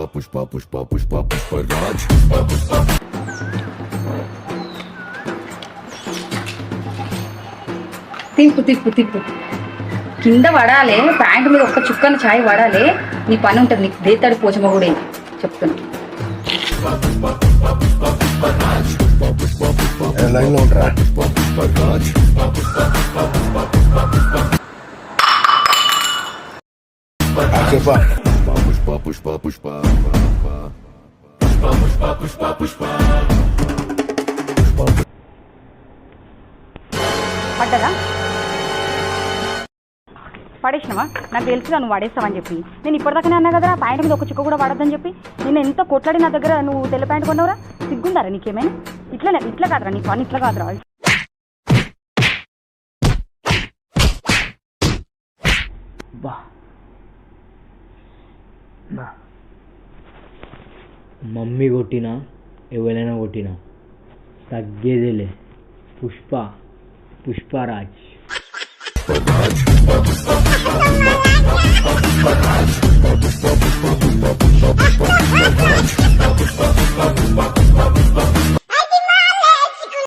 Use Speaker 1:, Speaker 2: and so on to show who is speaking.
Speaker 1: పుష్ప పుష్ప పుష్ప పుష్పరాజ్
Speaker 2: తిప్పు తిప్పు తిప్పు కింద పడాలి ప్యాంట్ మీద ఒక్క చుక్కన ఛాయ్ పడాలి నీ పని ఉంటుంది నీకు దేతాడు పోచమ్మ కూడా చెప్తున్నా
Speaker 3: లైన్లో ఉంటారా చెప్పా
Speaker 1: పుష్ప పుష్ప పుష్ప పుష్ప పుష్ప పుష్ప
Speaker 2: పడ్డదా పడేసినావా నాకు తెలుసుగా నువ్వు పడేస్తావని చెప్పి నేను ఇప్పటిదాకానే అన్నా కదరా ప్యాంట్ మీద ఒక చుక్క కూడా పడద్దని చెప్పి నేను ఎంత కొట్లాడి నా దగ్గర నువ్వు తెల్ల ప్యాంట్ కొన్నావురా సిగ్గుందారా నీకేమైనా ఇట్లా కాదురా నీ పని ఇట్లా కాదురా
Speaker 4: బా మమ్మీ కొట్టినా ఎవరైనా కొట్టినా తగ్గేదేలే పుష్పరాజ్